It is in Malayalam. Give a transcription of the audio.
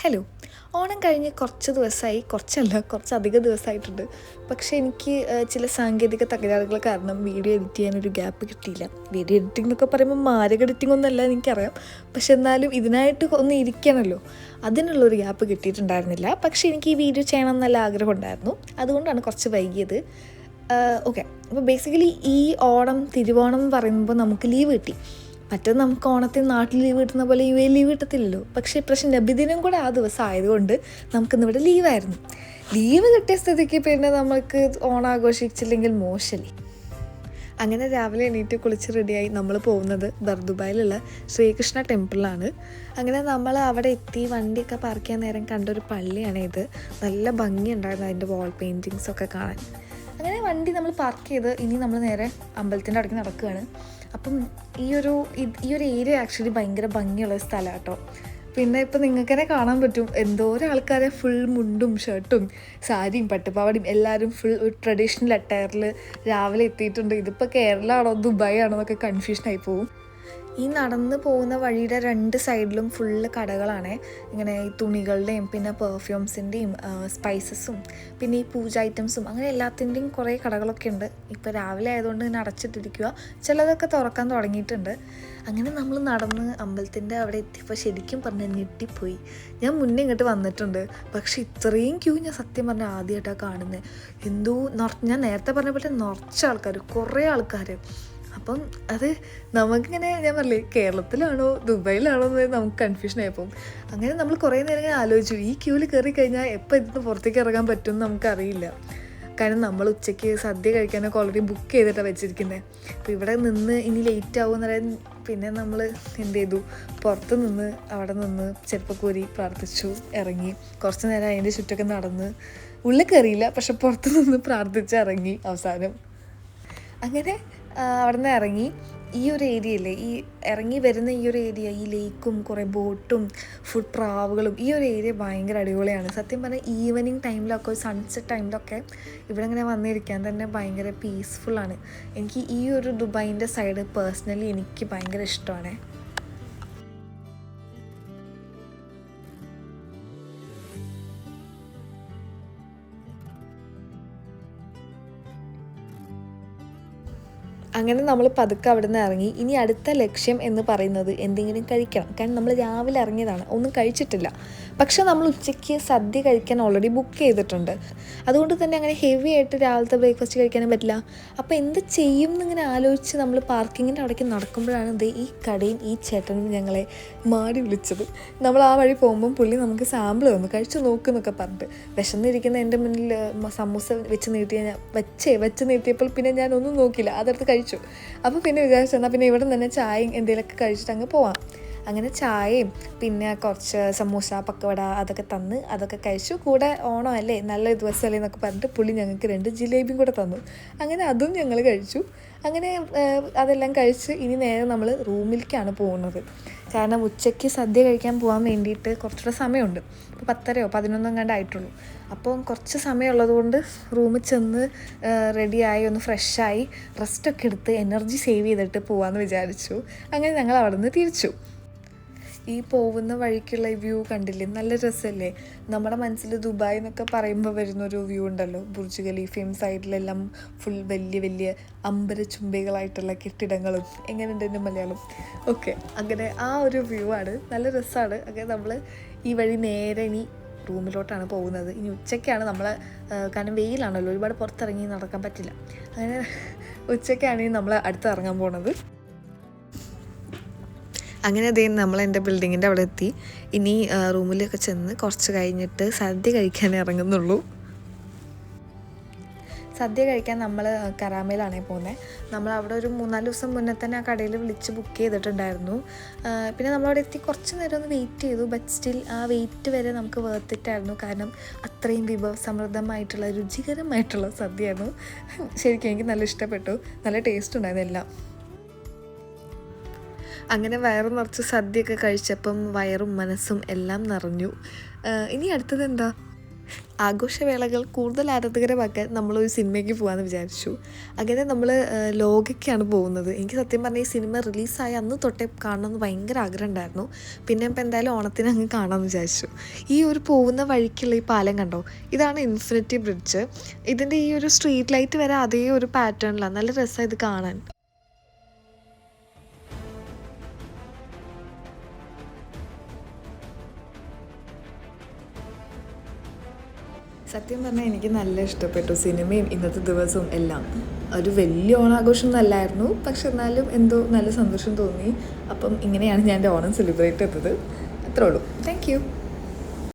ഹലോ. ഓണം കഴിഞ്ഞ് കുറച്ച് ദിവസമായി, കുറച്ചധികം ദിവസമായിട്ടുണ്ട്. പക്ഷേ എനിക്ക് ചില സാങ്കേതിക തകരാറുകൾ കാരണം വീഡിയോ എഡിറ്റ് ചെയ്യാനൊരു ഗ്യാപ്പ് കിട്ടിയില്ല. വീഡിയോ എഡിറ്റിംഗ് എന്നൊക്കെ പറയുമ്പോൾ മാരക എഡിറ്റിംഗ് ഒന്നുമല്ല എനിക്കറിയാം. പക്ഷെ എന്നാലും ഇതിനായിട്ട് ഒന്ന് ഇരിക്കണമല്ലോ, അതിനുള്ളൊരു ഗ്യാപ്പ് കിട്ടിയിട്ടുണ്ടായിരുന്നില്ല. പക്ഷേ എനിക്ക് ഈ വീഡിയോ ചെയ്യണം എന്നല്ല ആഗ്രഹം ഉണ്ടായിരുന്നു. അതുകൊണ്ടാണ് കുറച്ച് വൈകിയത്. ഓക്കെ, അപ്പോൾ ബേസിക്കലി ഈ ഓണം, തിരുവോണം എന്ന് പറയുമ്പോൾ നമുക്ക് ലീവ് കിട്ടി. മറ്റത് നമുക്ക് ഓണത്തിന് നാട്ടിൽ ലീവ് കിട്ടുന്ന പോലെ യു എ ലീവ് കിട്ടത്തില്ലല്ലോ. പക്ഷേ ഇപ്രാവശ്യം നബിദിനം കൂടെ ആ ദിവസം ആയതുകൊണ്ട് നമുക്കിന്നിവിടെ ലീവായിരുന്നു. ലീവ് കിട്ടിയ സ്ഥിതിക്ക് പിന്നെ നമുക്ക് ഓണം ആഘോഷിച്ചില്ലെങ്കിൽ മോശമല്ലേ. അങ്ങനെ രാവിലെ എണീറ്റ് കുളിച്ച് റെഡിയായി നമ്മൾ പോകുന്നത് ബർദുബായിലുള്ള ശ്രീകൃഷ്ണ ടെമ്പിളിലാണ്. അങ്ങനെ നമ്മൾ അവിടെ എത്തി വണ്ടിയൊക്കെ പാർക്ക് ചെയ്യാൻ നേരം കണ്ടൊരു പള്ളിയാണ് ഇത്. നല്ല ഭംഗിയുണ്ടായിരുന്നു അതിൻ്റെ വാൾ പെയിൻറ്റിങ്സൊക്കെ കാണാൻ. അങ്ങനെ വണ്ടി നമ്മൾ പാർക്ക് ചെയ്ത് ഇനി നമ്മൾ നേരെ അമ്പലത്തിൻ്റെ അടുക്ക് നടക്കുകയാണ്. അപ്പം ഈ ഒരു ഏരിയ ആക്ച്വലി ഭയങ്കര ഭംഗിയുള്ള സ്ഥലമാണ് കേട്ടോ. പിന്നെ ഇപ്പം നിങ്ങൾക്ക് തന്നെ കാണാൻ പറ്റും, എന്തോരം ആൾക്കാരെ ഫുൾ മുണ്ടും ഷർട്ടും സാരിയും പട്ടുപാവാടിയും എല്ലാവരും ഫുൾ ഒരു ട്രഡീഷണൽ അറ്റയറിൽ രാവിലെ എത്തിയിട്ടുണ്ട്. ഇതിപ്പോൾ കേരളമാണോ ദുബായ് ആണോ എന്നൊക്കെ കൺഫ്യൂഷനായി പോകും. ഈ നടന്ന് പോകുന്ന വഴിയുടെ രണ്ട് സൈഡിലും ഫുള്ള് കടകളാണ്. ഇങ്ങനെ ഈ തുണികളുടെയും പിന്നെ പെർഫ്യൂംസിൻ്റെയും സ്പൈസസും പിന്നെ ഈ പൂജ ഐറ്റംസും അങ്ങനെ എല്ലാത്തിൻ്റെയും കുറേ കടകളൊക്കെ ഉണ്ട്. ഇപ്പോൾ രാവിലെ ആയതുകൊണ്ട് തന്നെ അടച്ചിട്ടിരിക്കുക, ചിലതൊക്കെ തുറക്കാൻ തുടങ്ങിയിട്ടുണ്ട്. അങ്ങനെ നമ്മൾ നടന്ന് അമ്പലത്തിൻ്റെ അവിടെ എത്തിയപ്പോൾ ശരിക്കും പറഞ്ഞാൽ ഞെട്ടിപ്പോയി. ഞാൻ മുന്നേ ഇങ്ങോട്ട് വന്നിട്ടുണ്ട്, പക്ഷേ ഇത്രയും ക്യൂ ഞാൻ സത്യം പറഞ്ഞാൽ ആദ്യമായിട്ടാണ് കാണുന്നത്. ഞാൻ നേരത്തെ പറഞ്ഞ പോലെ നിറച്ച ആൾക്കാർ, കുറേ ആൾക്കാർ. അപ്പം അത് നമുക്കിങ്ങനെ, ഞാൻ പറഞ്ഞില്ലേ കേരളത്തിലാണോ ദുബായിലാണോ എന്ന് നമുക്ക് കൺഫ്യൂഷൻ ആയപ്പോൾ അങ്ങനെ നമ്മൾ കുറേ നേരം ഇങ്ങനെ ആലോചിച്ചു, ഈ ക്യൂവിൽ കയറി കഴിഞ്ഞാൽ എപ്പോൾ ഇതിന് പുറത്തേക്ക് ഇറങ്ങാൻ പറ്റുമെന്ന് നമുക്കറിയില്ല. കാരണം നമ്മൾ ഉച്ചയ്ക്ക് സദ്യ കഴിക്കാനൊക്കെ ഓൾറെഡി ബുക്ക് ചെയ്തിട്ടാണ് വെച്ചിരിക്കുന്നത്. അപ്പോൾ ഇവിടെ നിന്ന് ഇനി ലേറ്റ് ആകുമെന്ന് പറയാൻ പിന്നെ നമ്മൾ എന്ത് ചെയ്തു, പുറത്ത് നിന്ന് അവിടെ നിന്ന് ചെരുപ്പക്കൂരി പ്രാർത്ഥിച്ചു, ഇറങ്ങി കുറച്ച് നേരം അതിൻ്റെ ചുറ്റൊക്കെ നടന്ന്, ഉള്ളിൽ കയറിയില്ല പക്ഷെ പുറത്ത് നിന്ന് പ്രാർത്ഥിച്ച് ഇറങ്ങി. അവസാനം അങ്ങനെ അവിടെ നിന്ന് ഇറങ്ങി ഈ ഒരു ഏരിയയില്ലേ, ഈ ഇറങ്ങി വരുന്ന ഈ ഒരു ഏരിയ, ഈ ലേക്കും കുറേ ബോട്ടും ഫുഡ് പ്രാവുകളും, ഈ ഒരു ഏരിയ ഭയങ്കര അടിപൊളിയാണ്. സത്യം പറഞ്ഞാൽ ഈവനിങ് ടൈമിലൊക്കെ, സൺസെറ്റ് ടൈമിലൊക്കെ ഇവിടെ ഇങ്ങനെ വന്നിരിക്കാൻ തന്നെ ഭയങ്കര പീസ്ഫുള്ളാണ്. എനിക്ക് ഈ ഒരു ദുബായിൻ്റെ സൈഡ് പേഴ്സണലി എനിക്ക് ഭയങ്കര ഇഷ്ടമാണ്. അങ്ങനെ നമ്മൾ പതുക്കെ അവിടെ നിന്ന് ഇറങ്ങി. ഇനി അടുത്ത ലക്ഷ്യം എന്ന് പറയുന്നത് എന്തെങ്കിലും കഴിക്കണം. കാരണം നമ്മൾ രാവിലെ ഇറങ്ങിയതാണ്, ഒന്നും കഴിച്ചിട്ടില്ല. പക്ഷെ നമ്മൾ ഉച്ചയ്ക്ക് സദ്യ കഴിക്കാൻ ഓൾറെഡി ബുക്ക് ചെയ്തിട്ടുണ്ട്. അതുകൊണ്ട് തന്നെ അങ്ങനെ ഹെവി ആയിട്ട് രാവിലത്തെ ബ്രേക്ക്ഫാസ്റ്റ് കഴിക്കാനും പറ്റില്ല. അപ്പോൾ എന്ത് ചെയ്യും എന്നിങ്ങനെ ആലോചിച്ച് നമ്മൾ പാർക്കിങ്ങിൻ്റെ അവിടേക്ക് നടക്കുമ്പോഴാണ് ഈ കടയും ഈ ചേട്ടനും ഞങ്ങളെ മാടി വിളിച്ചത്. നമ്മൾ ആ വഴി പോകുമ്പം പുള്ളി നമുക്ക് സാമ്പിൾ തന്നു, കഴിച്ചു നോക്കുന്നൊക്കെ പറഞ്ഞിട്ട്. വിശന്നിരിക്കുന്ന എൻ്റെ മുന്നിൽ സമൂസ വെച്ച് നീട്ടിയപ്പോൾ പിന്നെ ഞാനൊന്നും നോക്കിയില്ല, അതെടുത്ത് കഴിച്ചു. അപ്പോൾ പിന്നെ വിചാരിച്ചു എന്നാൽ പിന്നെ ഇവിടെ തന്നെ ചായയും എന്തെങ്കിലുമൊക്കെ കഴിച്ചിട്ട് അങ്ങ് പോവാം. അങ്ങനെ ചായയും പിന്നെ കുറച്ച് സമൂസ പക്കവട അതൊക്കെ തന്ന് അതൊക്കെ കഴിച്ചു. കൂടെ ഓണം അല്ലേ, നല്ല ദിവസമല്ലേ എന്നൊക്കെ പറഞ്ഞിട്ട് പുള്ളി ഞങ്ങൾക്ക് 2 ജിലേബിയും കൂടെ തന്നു. അങ്ങനെ അതും ഞങ്ങൾ കഴിച്ചു. അങ്ങനെ അതെല്ലാം കഴിച്ച് ഇനി നേരെ നമ്മൾ റൂമിലേക്കാണ് പോകുന്നത്. കാരണം ഉച്ചയ്ക്ക് സദ്യ കഴിക്കാൻ പോകാൻ വേണ്ടിയിട്ട് കുറച്ചുകൂടെ സമയമുണ്ട്. ഇപ്പോൾ 10:30 11 എങ്ങാണ്ട് ആയിട്ടുള്ളൂ. അപ്പോൾ കുറച്ച് സമയമുള്ളത് കൊണ്ട് റൂമിൽ ചെന്ന് റെഡിയായി ഒന്ന് ഫ്രഷായി റെസ്റ്റൊക്കെ എടുത്ത് എനർജി സേവ് ചെയ്തിട്ട് പോകാമെന്ന് വിചാരിച്ചു. അങ്ങനെ ഞങ്ങൾ അവിടെ നിന്ന് തിരിച്ചു. ഈ പോകുന്ന വഴിക്കുള്ള വ്യൂ കണ്ടില്ലേ, നല്ല രസമല്ലേ. നമ്മുടെ മനസ്സിൽ ദുബായ് എന്നൊക്കെ പറയുമ്പോൾ വരുന്നൊരു വ്യൂ ഉണ്ടല്ലോ, ബുർജ് ഖലീഫയും സൈഡിലെല്ലാം ഫുൾ വലിയ വലിയ അമ്പരചുംബികളായിട്ടുള്ള കെട്ടിടങ്ങളും. എങ്ങനെയുണ്ട് എൻ്റെ മലയാളം? ഓക്കെ, അങ്ങനെ ആ ഒരു വ്യൂ ആണ്, നല്ല രസമാണ്. അങ്ങനെ നമ്മൾ ഈ വഴി നേരെ ഇനി റൂമിലോട്ടാണ് പോകുന്നത്. ഇനി ഉച്ചയ്ക്കാണ് നമ്മൾ, കാരണം വെയിലാണല്ലോ, ഒരുപാട് പുറത്തിറങ്ങി നടക്കാൻ പറ്റില്ല. അങ്ങനെ ഉച്ചയ്ക്കാണ് നമ്മൾ അടുത്ത് ഇറങ്ങാൻ പോണത്. അങ്ങനെ അതേ നമ്മൾ എൻ്റെ ബിൽഡിങ്ങിൻ്റെ അവിടെ എത്തി. ഇനി റൂമിലൊക്കെ ചെന്ന് കുറച്ച് കഴിഞ്ഞിട്ട് സദ്യ കഴിക്കാൻ ഇറങ്ങുന്നുള്ളൂ. സദ്യ കഴിക്കാൻ നമ്മൾ കരാമയിലാണേ പോകുന്നത്. നമ്മൾ അവിടെ ഒരു 3-4 ദിവസം മുന്നേ തന്നെ ആ കടയിൽ വിളിച്ച് ബുക്ക് ചെയ്തിട്ടുണ്ടായിരുന്നു. പിന്നെ നമ്മളവിടെ എത്തി കുറച്ച് നേരം ഒന്ന് വെയിറ്റ് ചെയ്തു. ബട്ട് സ്റ്റിൽ ആ വെയിറ്റ് വരെ നമുക്ക് വേർത്തിട്ടായിരുന്നു. കാരണം അത്രയും വിഭവസമൃദ്ധമായിട്ടുള്ള രുചികരമായിട്ടുള്ള സദ്യയായിരുന്നു. ശരിക്കും എനിക്ക് നല്ല ഇഷ്ടപ്പെട്ടു, നല്ല ടേസ്റ്റ് ഉണ്ടായിരുന്നു എല്ലാം. അങ്ങനെ വയറ് നിറച്ച് സദ്യയൊക്കെ കഴിച്ചപ്പം വയറും മനസ്സും എല്ലാം നിറഞ്ഞു. ഇനി അടുത്തത് എന്താ, ആഘോഷവേളകൾ കൂടുതൽ ആരാധകരമാക്കാൻ നമ്മളൊരു സിനിമയ്ക്ക് പോകാമെന്ന് വിചാരിച്ചു. അങ്ങനെ നമ്മൾ ലോകയ്ക്കാണ് പോകുന്നത്. എനിക്ക് സത്യം പറഞ്ഞാൽ ഈ സിനിമ റിലീസായ അന്ന് തൊട്ടേ കാണണമെന്ന് ഭയങ്കര ആഗ്രഹം ഉണ്ടായിരുന്നു. പിന്നെ ഇപ്പോൾ എന്തായാലും ഓണത്തിന് അങ്ങ് കാണാമെന്ന് വിചാരിച്ചു. ഈ ഒരു പോകുന്ന വഴിക്കുള്ള ഈ പാലം കണ്ടോ, ഇതാണ് ഇൻഫിനിറ്റി ബ്രിഡ്ജ്. ഇതിൻ്റെ ഈ ഒരു സ്ട്രീറ്റ് ലൈറ്റ് വരെ അതേ ഒരു പാറ്റേണിലാണ്. നല്ല രസമാണ് ഇത് കാണാൻ. സത്യം പറഞ്ഞാൽ എനിക്ക് നല്ല ഇഷ്ടപ്പെട്ടു സിനിമയും ഇന്നത്തെ ദിവസവും എല്ലാം. ഒരു വലിയ ഓണാഘോഷം ഒന്നല്ലായിരുന്നു, പക്ഷെ എന്നാലും എന്തോ നല്ല സന്തോഷം തോന്നി. അപ്പം ഇങ്ങനെയാണ് ഞാൻ എൻ്റെ ഓണം സെലിബ്രേറ്റ് ചെയ്തത്. അത്രേ ഉള്ളൂ. Thank you.